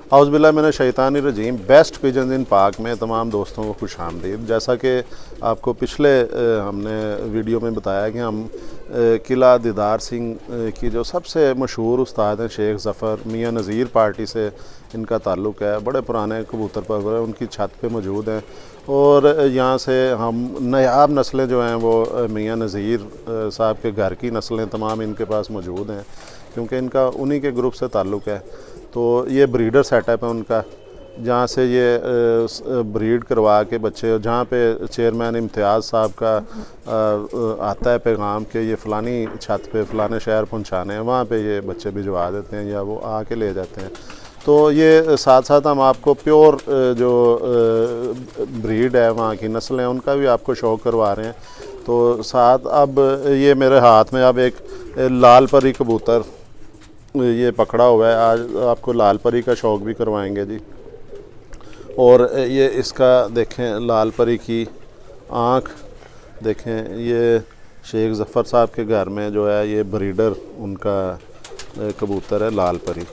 औज़ुबिल्लाहि मिनश शैतानिर रजीम। Best pigeons इन पाक में तमाम दोस्तों को खुश आमदीद। जैसा कि आपको पिछले हमने वीडियो में बताया कि हम किला दीदार सिंह की जो सबसे मशहूर उस्ताद हैं शेख ज़फ़र मियाँ नज़ीर पार्टी से इनका ताल्लुक़ है। बड़े पुराने कबूतर परवर हैं, उनकी छत पे मौजूद हैं और यहाँ से हम नायाब नस्लें जो हैं वो मियाँ नज़ीर साहब के घर की नस्लें तमाम इनके पास मौजूद हैं, क्योंकि इनका उन्हीं के ग्रुप से ताल्लुक़ है। तो ये ब्रीडर सेटअप है उनका, जहाँ से ये ब्रीड करवा के बच्चे, जहाँ पे चेयरमैन इम्तियाज़ साहब का आता है पैगाम कि ये फ़लानी छत पे फ़लाने शहर पहुँचाने हैं, वहाँ पे ये बच्चे भिजवा देते हैं या वो आके ले जाते हैं। तो ये साथ साथ हम आपको प्योर जो ब्रीड है वहाँ की नस्ल है उनका भी आपको शो करवा रहे हैं। तो साथ अब ये मेरे हाथ में अब एक लाल परी कबूतर ये पकड़ा हुआ है, आज आपको लाल परी का शौक़ भी करवाएंगे जी। और ये इसका देखें लाल परी की आँख देखें, ये शेख ज़फ़र साहब के घर में जो है ये ब्रीडर उनका कबूतर है लाल परी।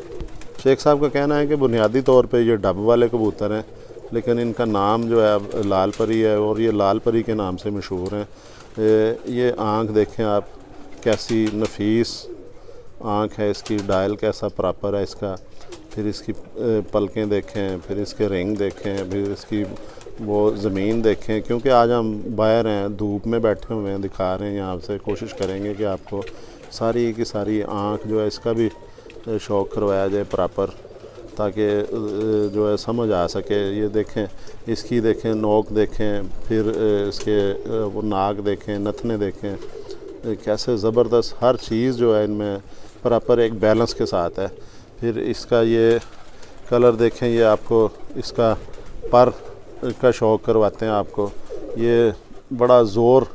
शेख साहब का कहना है कि बुनियादी तौर पे ये डब वाले कबूतर हैं, लेकिन इनका नाम जो है लाल परी है और ये लाल परी के नाम से मशहूर हैं। ये आँख देखें आप, कैसी नफीस आँख है इसकी, डायल कैसा प्रॉपर है इसका, फिर इसकी पलकें देखें, फिर इसके रिंग देखें, फिर इसकी वो ज़मीन देखें। क्योंकि आज हम बाहर हैं, धूप में बैठे हुए हैं, दिखा रहे हैं, यहाँ से कोशिश करेंगे कि आपको सारी की सारी आँख जो है इसका भी शौक़ करवाया जाए प्रॉपर, ताकि जो है समझ आ सके। ये देखें इसकी, देखें नोक देखें, फिर इसके वो नाक देखें, नथने देखें, कैसे ज़बरदस्त हर चीज़ जो है इनमें प्रॉपर एक बैलेंस के साथ है। फिर इसका ये कलर देखें, ये आपको इसका पर का शौक़ करवाते हैं आपको। ये बड़ा ज़ोर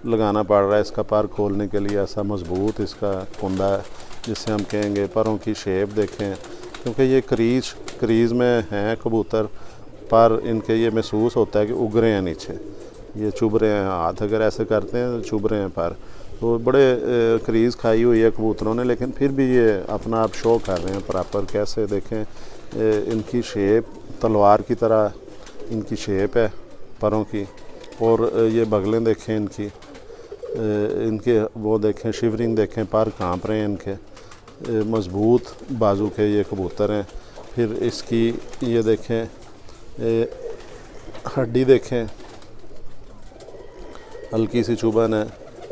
लगाना पड़ रहा है इसका पर खोलने के लिए, ऐसा मज़बूत इसका कुंडा है जिससे हम कहेंगे। परों की शेप देखें, क्योंकि ये क्रीज़ में हैं कबूतर, पर इनके ये महसूस होता है कि उग रहे हैं नीचे, ये चुभ रहे हैं, हाथ अगर ऐसे करते हैं तो चुभ रहे हैं पर। तो बड़े क्रीज़ खाई हुई है कबूतरों ने, लेकिन फिर भी ये अपना आप शो कर रहे हैं प्रॉपर। कैसे देखें इनकी शेप तलवार की तरह इनकी शेप है परों की, और ये बगलें देखें इनकी, इनके वो देखें शिवरिंग देखें, पर कांप रहे हैं इनके, मज़बूत बाजू के ये कबूतर हैं। फिर इसकी ये देखें हड्डी देखें, हल्की सी चुभन है,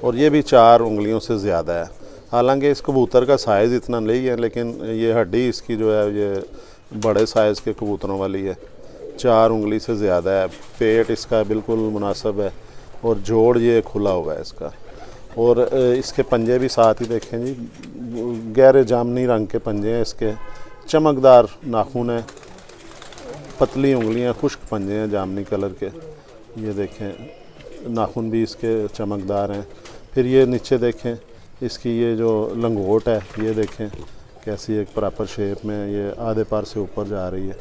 और ये भी 4 उंगलियों से ज़्यादा है। हालांकि इस कबूतर का साइज़ इतना नहीं है, लेकिन ये हड्डी इसकी जो है ये बड़े साइज़ के कबूतरों वाली है, 4 उंगली से ज़्यादा है। पेट इसका बिल्कुल मुनासिब है और जोड़ ये खुला हुआ है इसका। और इसके पंजे भी साथ ही देखें जी, गहरे जामनी रंग के पंजे हैं इसके, चमकदार नाखून है, पतली उंगलियां, खुश्क पंजे हैं जामनी कलर के। ये देखें नाखून भी इसके चमकदार हैं। फिर ये नीचे देखें इसकी ये जो लंगोट है, ये देखें कैसी एक प्रॉपर शेप में ये आधे पार से ऊपर जा रही है,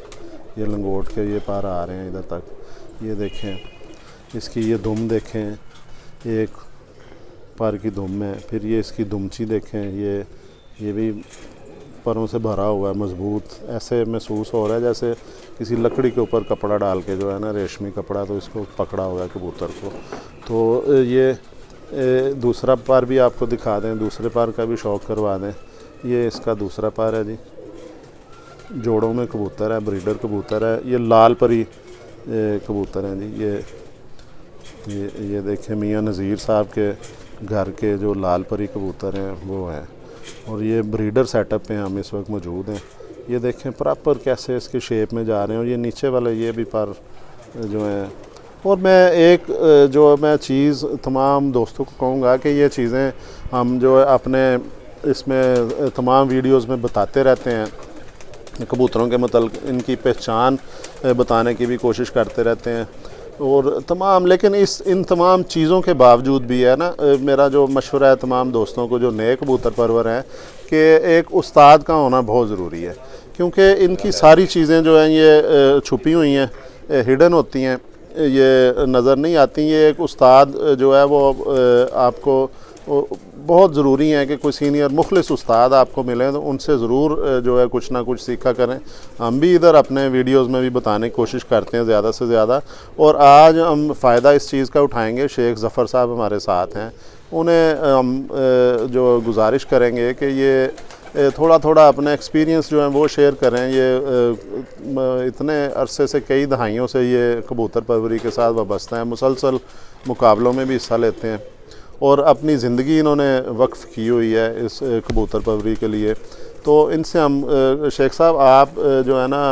ये लंगोट के ये पार आ रहे हैं इधर तक। ये देखें इसकी ये दुम देखें, एक पर की दुम है। फिर ये इसकी दुमची देखें, ये भी परों से भरा हुआ है, मज़बूत, ऐसे महसूस हो रहा है जैसे किसी लकड़ी के ऊपर कपड़ा डाल के जो है ना, रेशमी कपड़ा, तो इसको पकड़ा हुआ है कबूतर को। तो ये दूसरा पार भी आपको दिखा दें, दूसरे पार का भी शौक़ करवा दें। ये इसका दूसरा पार है जी, जोड़ों में कबूतर है, ब्रीडर कबूतर है। ये लाल परी कबूतर हैं जी। ये देखें मियाँ नज़ीर साहब के घर के जो लाल परी कबूतर हैं वो हैं, और ये ब्रीडर सेटअप पे हम इस वक्त मौजूद हैं। ये देखें प्रॉपर कैसे इसके शेप में जा रहे हैं, और ये नीचे वाले ये भी पर जो हैं। और मैं एक जो मैं चीज़ तमाम दोस्तों को कहूँगा कि ये चीज़ें हम जो है अपने इसमें तमाम वीडियोस में बताते रहते हैं, कबूतरों के मतलब इनकी पहचान बताने की भी कोशिश करते रहते हैं और तमाम। लेकिन इन तमाम चीज़ों के बावजूद भी है ना, मेरा जो मशवरा है तमाम दोस्तों को जो नए कबूतर परवर हैं, कि एक उस्ताद का होना बहुत ज़रूरी है, क्योंकि इनकी सारी चीज़ें जो हैं ये छुपी हुई हैं, हिडन होती हैं, ये नज़र नहीं आती। ये एक उस्ताद जो है वो आपको बहुत ज़रूरी है कि कोई सीनियर मुखलिस उस्ताद आपको मिले तो उनसे ज़रूर जो है कुछ ना कुछ सीखा करें। हम भी इधर अपने वीडियोस में भी बताने की कोशिश करते हैं ज़्यादा से ज़्यादा, और आज हम फ़ायदा इस चीज़ का उठाएंगे। शेख ज़फ़र साहब हमारे साथ हैं, उन्हें हम जो गुजारिश करेंगे कि ये थोड़ा थोड़ा अपना एक्सपीरियंस जो है वो शेयर करें। ये इतने अरसे से, कई दहाइयों से ये कबूतर परवरी के साथ वाबस्ता हैं, मुसलसल मुकाबलों में भी हिस्सा लेते हैं और अपनी ज़िंदगी इन्होंने वक्फ़ की हुई है इस कबूतर परवरी के लिए। तो इनसे हम शेख साहब, आप जो है ना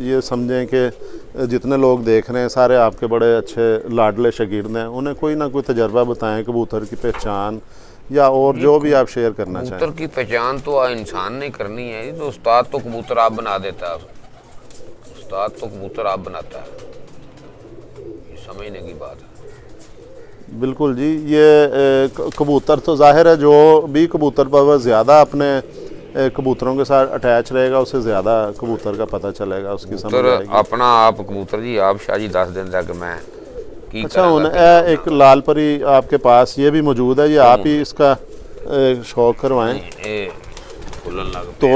ये समझें कि जितने लोग देख रहे हैं सारे आपके बड़े अच्छे लाडले शागिर्द हैं, उन्हें कोई ना कोई तजर्बा बताएं कबूतर की पहचान या और जो भी आप शेयर करना चाहें। कबूतर की पहचान तो इंसान ने करनी है, तो उस्ताद तो कबूतर आप बना देता है, उस्ताद तो कबूतर आप बनाता है, ये समझने की बात है। बिल्कुल जी, ये कबूतर तो जाहिर है जो भी कबूतर पर ज़्यादा अपने कबूतरों के साथ अटैच रहेगा उसे ज़्यादा कबूतर का पता चलेगा, उसकी समझ आएगी। अपना आप कबूतर जी आप शाह जी दस दिन तक मैं की अच्छा, एक लाल परी आपके पास ये भी मौजूद है, ये आप ही इसका शौक करवाएं। तो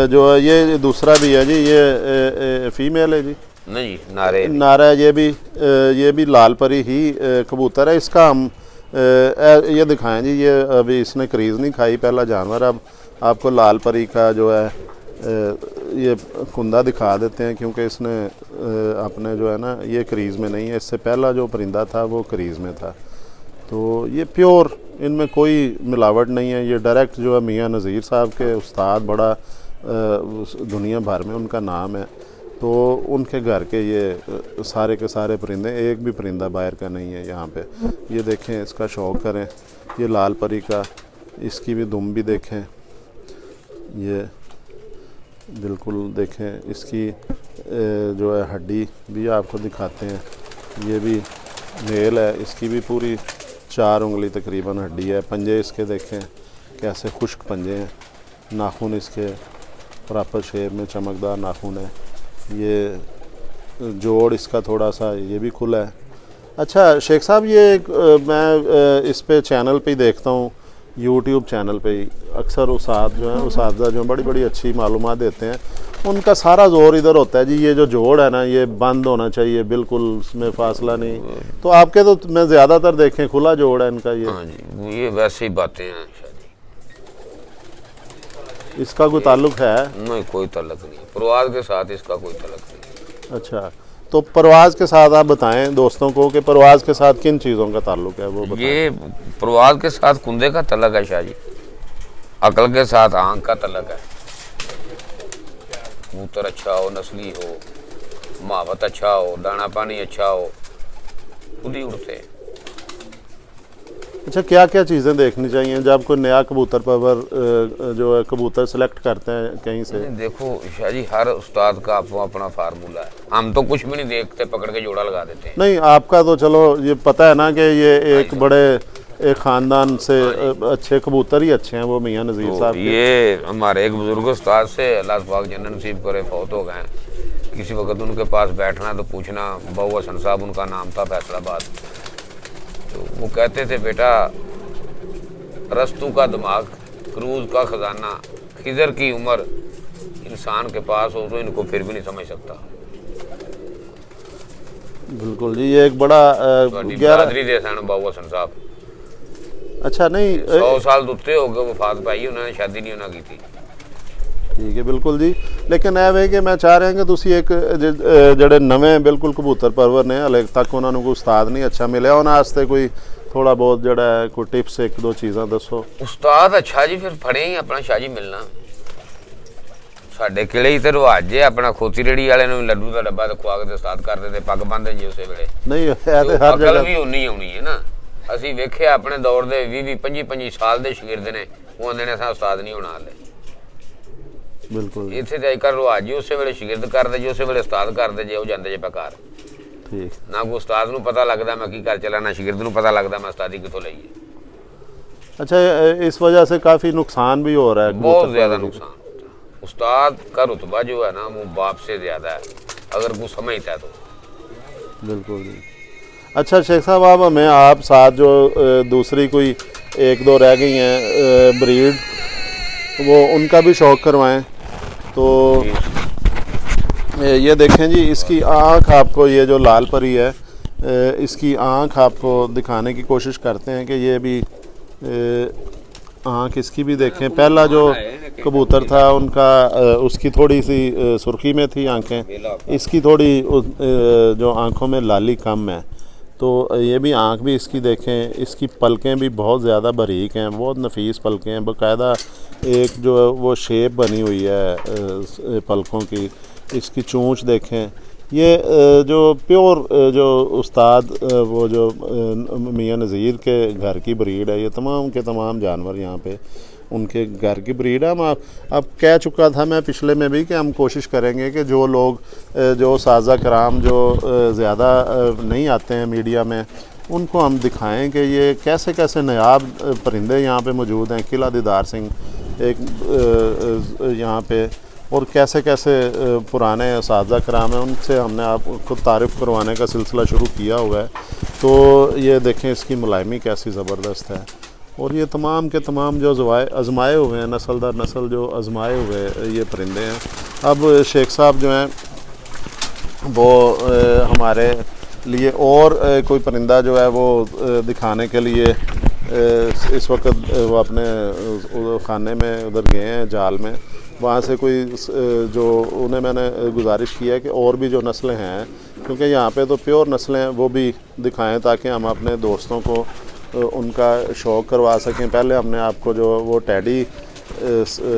जो है ये दूसरा भी है जी, ये फीमेल है जी? नहीं, नारे नारा, ये भी लाल परी ही कबूतर है। इसका हम ये दिखाएं जी, ये अभी इसने क्रीज़ नहीं खाई पहला जानवर। अब आपको लाल परी का जो है ये कुंदा दिखा देते हैं, क्योंकि इसने अपने जो है ना ये क्रीज़ में नहीं है, इससे पहला जो परिंदा था वो क्रीज़ में था। तो ये प्योर, इनमें कोई मिलावट नहीं है। ये डायरेक्ट जो है मियाँ नज़ीर साहब के उस्ताद, बड़ा दुनिया भर में उनका नाम है, तो उनके घर के ये सारे के सारे परिंदे, एक भी परिंदा बाहर का नहीं है यहाँ पे। ये देखें, इसका शौक़ करें। ये लाल परी का, इसकी भी दुम भी देखें, ये बिल्कुल देखें, इसकी जो है हड्डी भी आपको दिखाते हैं। ये भी मेल है, इसकी भी पूरी 4 उंगली तकरीबन हड्डी है। पंजे इसके देखें कैसे खुश्क पंजे हैं, नाखून इसके प्रॉपर शेप में चमकदार नाखून है। ये जोड़ इसका थोड़ा सा ये भी खुला है। अच्छा शेख साहब, ये एक मैं इस पे चैनल पे ही देखता हूँ, यूट्यूब चैनल पे ही अक्सर उस्ताद जो हैं, उस्तादा जो बड़ी बड़ी अच्छी मालूमात देते हैं, उनका सारा जोर इधर होता है जी, ये जो जोड़ है ना ये बंद होना चाहिए बिल्कुल, उसमें फासला नहीं। तो आपके तो मैं ज़्यादातर देखें खुला जोड़ है इनका। ये हाँ जी, ये वैसे ही बातें हैं। इसका कोई ताल्लुक है? नहीं, कोई ताल्लुक नहीं, परवाज़ के साथ इसका कोई ताल्लुक नहीं। अच्छा, तो परवाज़ के साथ आप बताएं दोस्तों को कि परवाज़ के साथ किन चीज़ों का ताल्लुक है वो बताएं। ये परवाज़ के साथ कुंदे का ताल्लुक है शाह जी, अकल के साथ आंख का ताल्लुक है। कबूतर अच्छा हो, नस्ली हो, महावत अच्छा हो, दाना पानी अच्छा हो, खुद ही उड़ते हैं। अच्छा, क्या क्या चीज़ें देखनी चाहिए जब कोई नया कबूतर परवर जो है कबूतर सेलेक्ट करते हैं कहीं से? देखो शाह जी, हर उस्ताद का अपना फार्मूला है, हम तो कुछ भी नहीं देखते, पकड़ के जोड़ा लगा देते हैं। नहीं, आपका तो चलो ये पता है ना कि ये एक बड़े एक ख़ानदान से अच्छे कबूतर ही अच्छे हैं, वो मियाँ नज़ीर साहब। ये हमारे एक बुजुर्ग उस्ताद से अल्लाह पाक जन्नत नसीब करे फौत हो गए। किसी वक्त उनके पास बैठना तो पूछना, बहु हसन साहब उनका नाम था, फैसलाबाद। तो वो कहते थे, बेटा रस्तू का दिमाग, क्रूज का खजाना, खिजर की उम्र इंसान के पास हो तो इनको फिर भी नहीं समझ सकता। बिल्कुल जी, ये एक बड़ा बहादरी दे सन बाबू हसन साहब। अच्छा, नहीं 100 साल दुत्ते हो गए वफात पाई, उन्होंने शादी नहीं होना की थी। ठीक है, बिल्कुल जी। लेकिन ਇਹ ਵੇ कि मैं चाह रहा कि ਤੁਸੀਂ एक ਜਿਹੜੇ ਨਵੇਂ ਬਿਲਕੁਲ ਕਬੂਤਰ ਪਰਵਰ ਨੇ ਹਲੇ ਤੱਕ ਉਹਨਾਂ ਨੂੰ ਕੋਈ ਉਸਤਾਦ ਨਹੀਂ ਅੱਛਾ ਮਿਲਿਆ, ਉਹਨਾਂ ਵਾਸਤੇ ਕੋਈ ਥੋੜਾ ਬਹੁਤ ਜਿਹੜਾ ਕੋਈ ਟਿਪਸ ਇੱਕ ਦੋ ਚੀਜ਼ਾਂ ਦੱਸੋ। ਉਸਤਾਦ ਅੱਛਾ ਜੀ ਫਿਰ ਫੜੇ ਹੀ ਆਪਣਾ ਸ਼ਾਹ ਜੀ ਮਿਲਣਾ। ਸਾਡੇ ਕਿਲੇ ਹੀ ਤੇ ਰਿਵਾਜ ਜੇ ਆਪਣਾ ਖੋਤੀ ਰੇੜੀ ਵਾਲੇ ਨੂੰ ਲੱਡੂ ਦਾ ਡੱਬਾ ਤੇ ਖਵਾ ਕੇ ਉਸਤਾਦ ਕਰਦੇ ਤੇ ਪੱਗ ਬੰਨਦੇ ਜੀ ਉਸੇ ਵੇਲੇ। ਨਹੀਂ, ਇਹ ਤੇ ਹਰ ਜਗ੍ਹਾ ਵੀ ਉਨੀ ਆਉਣੀ ਹੈ ਨਾ। ਅਸੀਂ ਵੇਖਿਆ ਆਪਣੇ ਦੌਰ ਦੇ 20 25 ਸਾਲ ਦੇ ਸ਼ਾਗਿਰਦ ਨੇ, ਉਹ ਆਂਦੇ ਨੇ ਅਸਾਂ ਉਸਤਾਦ ਨਹੀਂ ਹੋਣਾ ਹਾਲੇ। ਬਿਲਕੁਲ ਇੱਥੇ ਤੇ ਅੱਜ ਰਿਵਾਜ ਜੀ ਉਸੇ ਵੇਲੇ ਸ਼ਾਗਿਰਦ ਕਰਦੇ ਜੀ, ਉਸੇ ਵੇਲੇ ਉਸਤਾਦ ਕਰਦੇ ਜੇ, ਉਹ ਜਾਂਦੇ ਜੇ ਪਕਾਰ। ਠੀਕ, ਨਾ ਕੋਈ ਉਸਤਾਦ ਨੂੰ ਪਤਾ ਲੱਗਦਾ ਮੈਂ ਕੀ ਕਰ ਚਲਾ, ਨਾ ਸ਼ਾਗਿਰਦ ਨੂੰ ਪਤਾ लगता मैं उस्तादी कितों लईए। अच्छा, इस वजह से काफ़ी नुकसान भी हो रहा है, बहुत ज़्यादा नुकसान होता है। उस्ताद का रुतबा जो है ना वो बाप से ज़्यादा है, अगर वो समझता है तो। बिल्कुल जी। अच्छा शेख साहब, अब हमें आप साथ जो दूसरी कोई एक दो रह गई हैं ब्रीड, वो उनका भी शौक़ करवाएं। तो ये देखें जी, इसकी आँख आपको, ये जो लाल परी है, इसकी आँख आपको दिखाने की कोशिश करते हैं कि ये भी आँख इसकी भी देखें। पहला जो कबूतर था उनका उसकी थोड़ी सी सुर्खी में थी आंखें, इसकी थोड़ी जो आँखों में लाली कम है। तो ये भी आँख भी इसकी देखें, इसकी पलकें भी बहुत ज़्यादा बारीक हैं, बहुत नफीस पलकें हैं, बाकायदा एक जो है वो शेप बनी हुई है पलकों की। इसकी चोंच देखें, ये जो प्योर जो उस्ताद वो जो मियाँ नज़ीर के घर की ब्रीड है, ये तमाम के तमाम जानवर यहाँ पे उनके घर की ब्रीड है। हम अब कह चुका था मैं पिछले में भी कि हम कोशिश करेंगे कि जो लोग जो साज़ा कराम जो ज़्यादा नहीं आते हैं मीडिया में, उनको हम दिखाएं कि ये कैसे कैसे नायाब परिंदे यहाँ पे मौजूद हैं। किला दीदार सिंह एक यहाँ पे, और कैसे कैसे पुराने साज़ा कराम हैं, उनसे हमने आपको तारीफ़ करवाने का सिलसिला शुरू किया हुआ है। तो ये देखें इसकी मुलायमी कैसी ज़बरदस्त है। और ये तमाम के तमाम जो आजमाए हुए हैं, नस्ल दर नस्ल जो आजमाए हुए ये परिंदे हैं। अब शेख साहब जो हैं वो हमारे लिए और कोई परिंदा जो है वो दिखाने के लिए इस वक्त वो अपने खाने में उधर गए हैं, जाल में। वहाँ से कोई जो उन्हें मैंने गुजारिश की है कि और भी जो नस्लें हैं, क्योंकि यहाँ पे तो प्योर नस्लें हैं, वो भी दिखाएं ताकि हम अपने दोस्तों को उनका शौक़ करवा सकें। पहले हमने आपको जो वो टैडी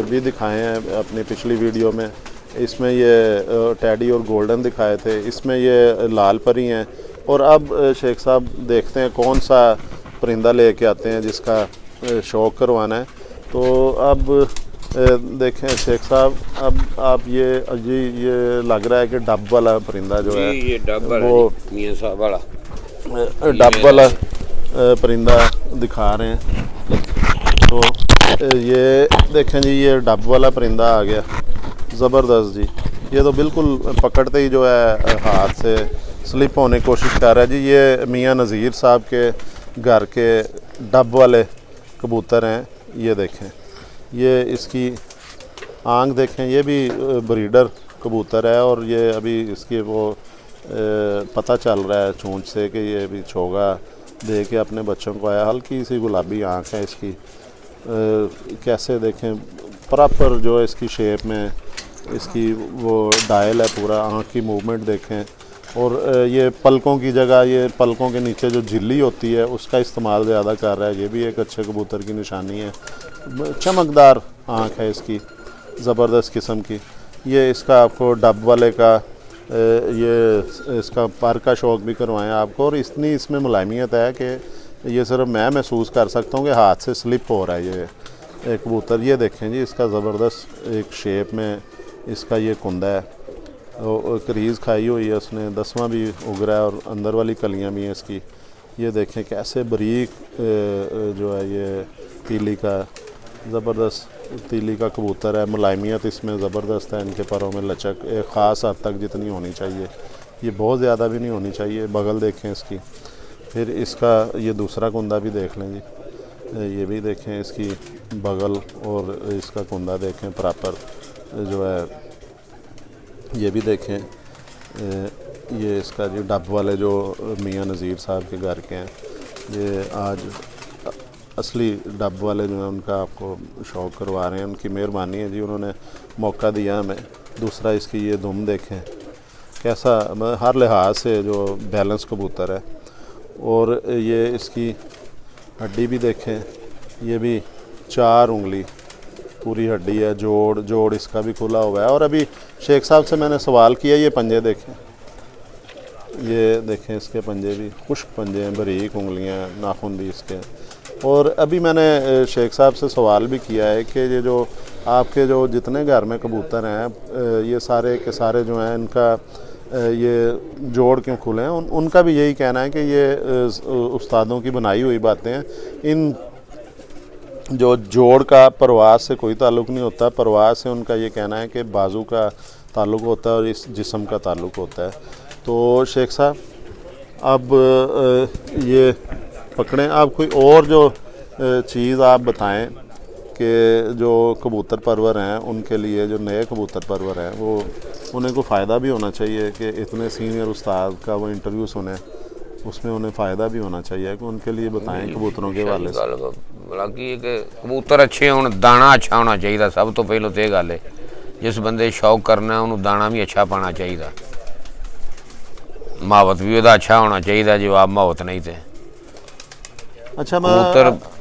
भी दिखाए हैं अपनी पिछली वीडियो में, इसमें ये टैडी और गोल्डन दिखाए थे, इसमें ये लाल परी हैं। और अब शेख साहब देखते हैं कौन सा परिंदा लेके आते हैं जिसका शौक़ करवाना है। तो अब देखें शेख साहब, अब आप ये लग रहा है कि डब वाला परिंदा जो है, ये डब वाला, वो मियां साहब वाला डब वाला परिंदा दिखा रहे हैं। तो ये देखें जी, ये डब वाला परिंदा आ गया, ज़बरदस्त जी। ये तो बिल्कुल पकड़ते ही जो है हाथ से स्लिप होने की कोशिश कर रहा है जी। ये मियां नज़ीर साहब के घर के डब वाले कबूतर हैं। ये देखें, ये इसकी आँख देखें, ये भी ब्रीडर कबूतर है। और ये अभी इसकी वो पता चल रहा है चोंच से कि ये भी छोगा दे के अपने बच्चों को आया। हल्की सी गुलाबी आँख है इसकी। कैसे देखें, प्रॉपर जो है इसकी शेप में इसकी वो डायल है, पूरा आँख की मूवमेंट देखें। और ये पलकों की जगह ये पलकों के नीचे जो झिल्ली होती है उसका इस्तेमाल ज़्यादा कर रहा है। ये भी एक अच्छे कबूतर की निशानी है। चमकदार आँख है इसकी, ज़बरदस्त किस्म की। ये इसका आपको डब वाले का ये इसका पर का शौक़ भी करवाएं आपको। और इतनी इसमें मुलायमियत है कि ये सिर्फ मैं महसूस कर सकता हूँ कि हाथ से स्लिप हो रहा है ये कबूतर। ये देखें जी, इसका ज़बरदस्त एक शेप में इसका ये कुंदा है, क्रीज़ खाई हुई है उसने, 10वां भी उग रहा है और अंदर वाली कलियां भी हैं इसकी। ये देखें कैसे बारीक जो है ये तीली का, ज़बरदस्त तीली का कबूतर है। मुलायमियत इसमें ज़बरदस्त है, इनके परों में लचक एक ख़ास हद तक जितनी होनी चाहिए, ये बहुत ज़्यादा भी नहीं होनी चाहिए। बगल देखें इसकी, फिर इसका ये दूसरा कुंदा भी देख लें जी। ये भी देखें इसकी बगल और इसका कुंदा देखें प्रॉपर जो है। ये भी देखें, ये इसका जो डब वाले जो मियां नज़ीर साहब के घर के हैं, ये आज असली डब वाले जो हैं उनका आपको शौक़ करवा रहे हैं। उनकी मेहरबानी है जी, उन्होंने मौका दिया हमें। दूसरा इसकी ये दुम देखें कैसा, मतलब हर लिहाज से जो बैलेंस कबूतर है। और ये इसकी हड्डी भी देखें, ये भी 4 उंगली पूरी हड्डी है। जोड़ इसका भी खुला हुआ है। और अभी शेख साहब से मैंने सवाल किया, ये पंजे देखें, ये देखें इसके पंजे भी खुश्क पंजे हैं, बारीक उंगलियां, नाखून भी इसके। और अभी मैंने शेख साहब से सवाल भी किया है कि ये जो आपके जो जितने घर में कबूतर हैं, ये सारे के सारे जो हैं इनका ये जोड़ क्यों खुले हैं, उनका भी यही कहना है कि ये उस्तादों की बनाई हुई बातें हैं। इन जो जोड़ का परवास से कोई ताल्लुक़ नहीं होता। परवास से उनका ये कहना है कि बाजू का ताल्लुक़ होता है और इस जिस्म का ताल्लुक़ होता है। तो शेख साहब अब ये पकड़ें। आप कोई और जो चीज़ आप बताएं कि जो कबूतर परवर हैं उनके लिए, जो नए कबूतर परवर हैं, वो उन्हें को फ़ायदा भी होना चाहिए कि इतने सीनियर उस्ताद का वो इंटरव्यू सुने, उसमें उन्हें फ़ायदा भी होना चाहिए कि उनके लिए बताएं कबूतरों के हवाले से। हालांकि कबूतर अच्छे होने, दाना अच्छा होना चाहिए। सब तो पहले तो ये गल है, जिस बंदे शौक करना है उन्होंने दाना भी अच्छा पाना चाहिए, मावत भी वह अच्छा होना चाहिए। जवाब मावत नहीं थे। अच्छा, मैं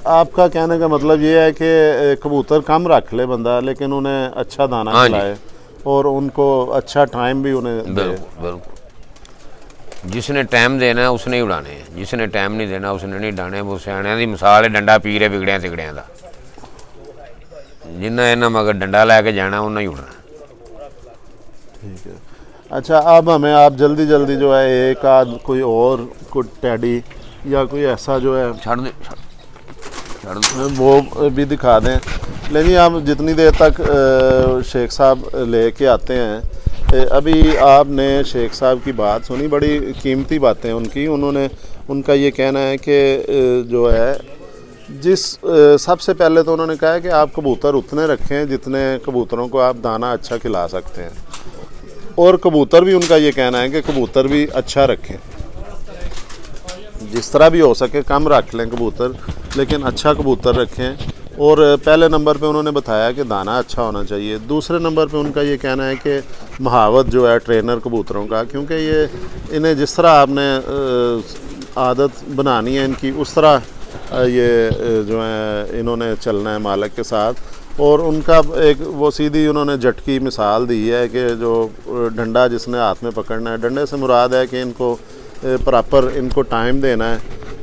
आपका कहने का मतलब ये है कि कबूतर कम रख ले बंदा, लेकिन उन्हें अच्छा दाना खिलाए और उनको अच्छा टाइम भी उन्हें दे। बिल्कुल बिल्कुल। जिसने टाइम देना है उसने ही उड़ाने हैं, जिसने टाइम नहीं देना उसने नहीं डाने। वो सियाणियां दी मिसाल है, डंडा पी रहे बिगड़िया तिगड़िया का। जिन्ना इन्हें मगर डंडा लैके जाना उन्हें ही उड़ना। ठीक है। अच्छा, अब हमें आप जल्दी जल्दी जो है एक आध कोई और कोई टैडी या कोई ऐसा जो है छड़ दे वो भी दिखा दें। लेकिन आप जितनी देर तक शेख साहब लेके आते हैं, अभी आपने शेख साहब की बात सुनी, बड़ी कीमती बातें उनकी। उनका ये कहना है कि जो है सबसे पहले तो उन्होंने कहा है कि आप कबूतर उतने रखें जितने कबूतरों को आप दाना अच्छा खिला सकते हैं, और कबूतर भी उनका ये कहना है कि कबूतर भी अच्छा रखें, जिस तरह भी हो सके कम रख लें कबूतर, लेकिन अच्छा कबूतर रखें। और पहले नंबर पे उन्होंने बताया कि दाना अच्छा होना चाहिए। दूसरे नंबर पे उनका ये कहना है कि महावत जो है ट्रेनर कबूतरों का, क्योंकि ये इन्हें जिस तरह आपने आदत बनानी है इनकी, उस तरह ये जो है इन्होंने चलना है मालिक के साथ। और उनका एक वो सीधी उन्होंने झटकी मिसाल दी है कि जो डंडा जिसने हाथ में पकड़ना है, डंडे से मुराद है कि इनको प्रॉपर इनको टाइम देना है,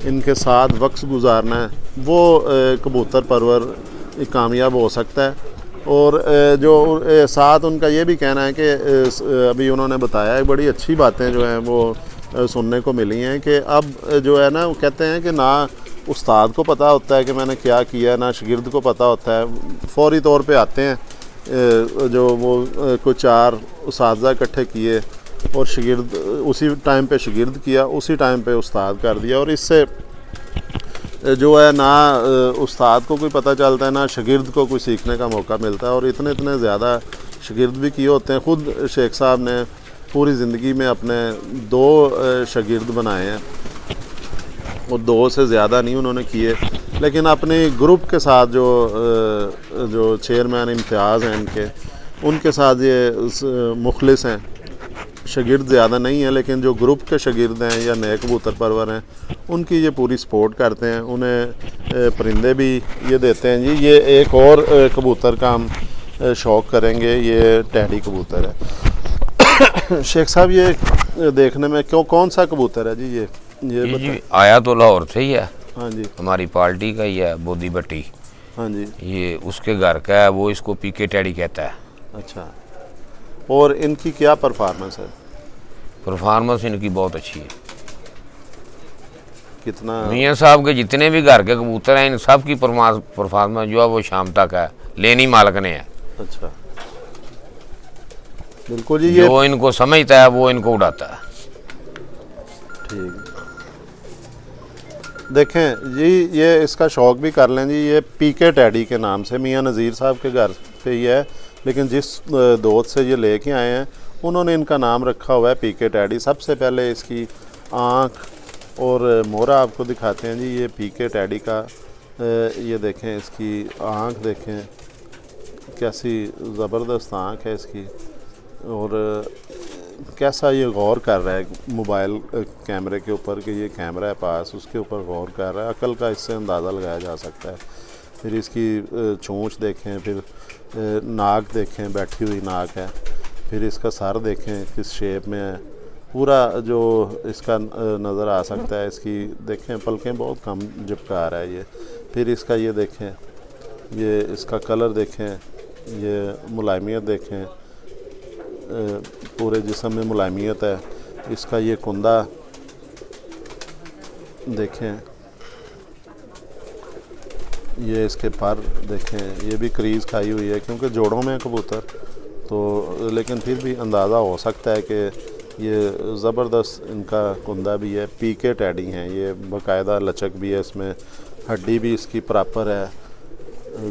इनके साथ वक्त गुजारना है, वो कबूतर परवर कामयाब हो सकता है। और जो साथ उनका ये भी कहना है कि अभी उन्होंने बताया है, बड़ी अच्छी बातें जो हैं वो सुनने को मिली हैं कि अब जो है ना, वो कहते हैं कि ना उस्ताद को पता होता है कि मैंने क्या किया, ना शागिर्द को पता होता है। फौरी तौर पे आते हैं जो वो कुछ 4 उस्ताद इकट्ठे किए और शागिर्द उसी टाइम पे शागिर्द किया, उसी टाइम पे उस्ताद कर दिया। और इससे जो है ना उस्ताद को कोई पता चलता है, ना शागिर्द को कोई सीखने का मौका मिलता है। और इतने ज़्यादा शागिर्द भी किए होते हैं। ख़ुद शेख साहब ने पूरी ज़िंदगी में अपने 2 शागिर्द बनाए हैं, और 2 से ज़्यादा नहीं उन्होंने किए। लेकिन अपने ग्रुप के साथ जो चेयरमैन इम्तियाज़ हैं उनके साथ ये मुखलिस हैं। शागिर्द ज़्यादा नहीं है, लेकिन जो ग्रुप के शागिर्द हैं या नए कबूतर परवर हैं, उनकी ये पूरी सपोर्ट करते हैं। उन्हें परिंदे भी ये देते हैं। जी, ये एक और कबूतर का हम शौक़ करेंगे, ये टैडी कबूतर है। शेख साहब, ये देखने में कौन सा कबूतर है जी? ये जी आया तो लाहौर से ही है। हाँ जी, हमारी पार्टी का ही है, बोदी भट्टी। हाँ जी, ये उसके घर का है, वो इसको पीके टैडी कहता है। अच्छा। और इनकी क्या परफॉर्मेंस है? परफॉर्मेंस इनकी बहुत अच्छी है। कितना? मियाँ साहब के जितने भी घर के कबूतर हैं, इन सब की परफॉर्मेंस जो है वो शाम तक है, लेनी मालिक ने है। अच्छा, बिल्कुल जी। ये जो इनको समझता है वो इनको उड़ाता है। ठीक, देखें जी, ये इसका शौक़ भी कर लें जी। ये पीके टैडी के नाम से मियाँ नज़ीर साहब के घर पे ही है, लेकिन जिस दोस्त से ये लेके आए हैं उन्होंने इनका नाम रखा हुआ है पीके टैडी। सबसे पहले इसकी आँख और मोहरा आपको दिखाते हैं जी। ये पीके टैडी का ये देखें, इसकी आँख देखें, कैसी ज़बरदस्त आँख है इसकी। और कैसा ये गौर कर रहा है मोबाइल कैमरे के ऊपर कि ये कैमरा है पास, उसके ऊपर गौर कर रहा है। अकल का इससे अंदाज़ा लगाया जा सकता है। फिर इसकी चोंच देखें, फिर नाक देखें, बैठी हुई नाक है। फिर इसका सर देखें किस शेप में है, पूरा जो इसका नज़र आ सकता है। इसकी देखें पलकें बहुत कम झपका रहा है ये। फिर इसका ये देखें, ये इसका कलर देखें, ये मुलायमियत देखें, पूरे जिस्म में मुलायमियत है। इसका ये कुंदा देखें, ये इसके पर देखें, ये भी क्रीज़ खाई हुई है क्योंकि जोड़ों में कबूतर तो, लेकिन फिर भी अंदाज़ा हो सकता है कि ये ज़बरदस्त इनका कुंदा भी है, पीके टैडी हैं ये, बाकायदा लचक भी है इसमें, हड्डी भी इसकी प्रॉपर है,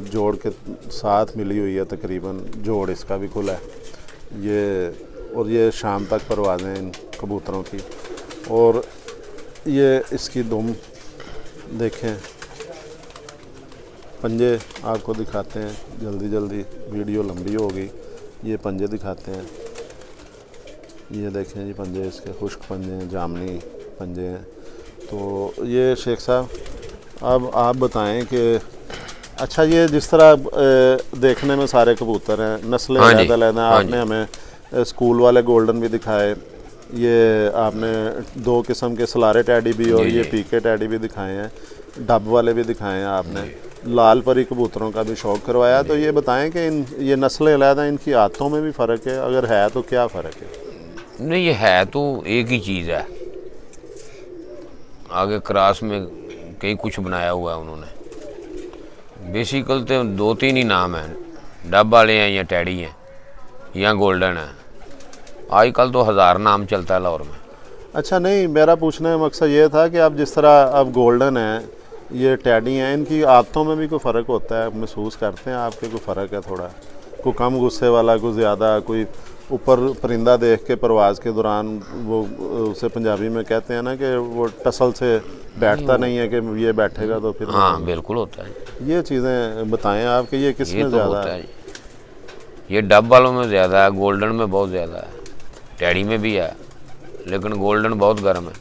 जोड़ के साथ मिली हुई है तकरीबन, जोड़ इसका भी खुला है ये। और ये शाम तक परवाज़ें इन कबूतरों की। और ये इसकी दुम देखें, पंजे आपको दिखाते हैं जल्दी जल्दी, वीडियो लंबी होगी, ये पंजे दिखाते हैं। ये देखें जी पंजे इसके, खुश्क पंजे हैं, जामनी पंजे हैं। तो ये शेख साहब अब आप बताएं कि अच्छा ये जिस तरह देखने में सारे कबूतर हैं, नस्लें हाँ जी, अलग-अलग हैं, हाँ आपने हमें स्कूल वाले गोल्डन भी दिखाए, ये आपने 2 किस्म के सलारे टैडी भी और जी, ये जी। पीके टैडी भी दिखाए हैं, डब वाले भी दिखाए हैं आपने, लाल परी कबूतरों का भी शौक़ करवाया। तो ये बताएं कि ये नस्लें अलग हैं, इनकी आदतों में भी फ़र्क है, अगर है तो क्या फ़र्क है? नहीं, ये है तो एक ही चीज़ है, आगे क्रॉस में कई कुछ बनाया हुआ है उन्होंने। बेसिकल तो 2-3 ही नाम हैं, डब वाले हैं या टैडी हैं या गोल्डन है। आजकल तो 1000 नाम चलता है लाहौर में। अच्छा नहीं, मेरा पूछने का मकसद ये था कि अब जिस तरह अब गोल्डन है, ये टैडी हैं, इनकी आदतों में भी कोई फ़र्क होता है, महसूस करते हैं आपके कोई फ़र्क है थोड़ा? कोई कम गुस्से वाला, कोई ज़्यादा, कोई ऊपर परिंदा देख के परवाज़ के दौरान वो उसे पंजाबी में कहते हैं ना कि वो टसल से बैठता नहीं है कि ये बैठेगा तो फिर हाँ बिल्कुल होता है, ये चीज़ें बताएं आप कि ये किस ये में तो ज़्यादा होता है? है। ये डब वालों में ज़्यादा है, गोल्डन में बहुत ज़्यादा है, टैडी में भी है, लेकिन गोल्डन बहुत गर्म है।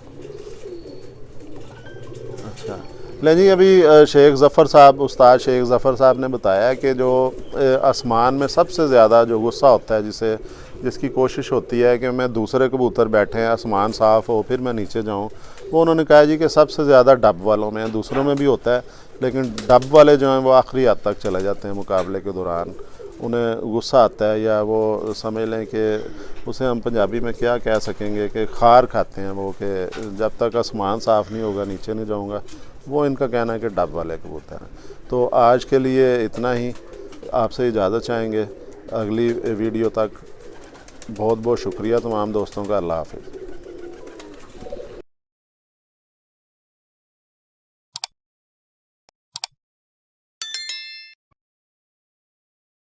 अच्छा ले जी, अभी शेख ज़फ़र साहब, उस्ताद शेख ज़फ़र साहब ने बताया कि जो आसमान में सबसे ज़्यादा जो गुस्सा होता है, जिसकी कोशिश होती है कि मैं दूसरे कबूतर बैठे हैं, आसमान साफ़ हो, फिर मैं नीचे जाऊं, वो उन्होंने कहा जी कि सबसे ज़्यादा डब वालों में है, दूसरों में भी होता है, लेकिन डब वाले जो हैं वो आखिरी हद तक चले जाते हैं मुकाबले के दौरान, उन्हें गुस्सा आता है, या वो समझ लें कि उसे हम पंजाबी में क्या कह सकेंगे कि खार खाते हैं वो, कि जब तक आसमान साफ़ नहीं होगा नीचे नहीं जाऊँगा। वो इनका कहना है कि डब वाले कबूतर हैं। तो आज के लिए इतना ही, आपसे इजाज़त चाहेंगे, अगली वीडियो तक बहुत बहुत शुक्रिया तमाम दोस्तों का। अल्लाह हाफ़िज़।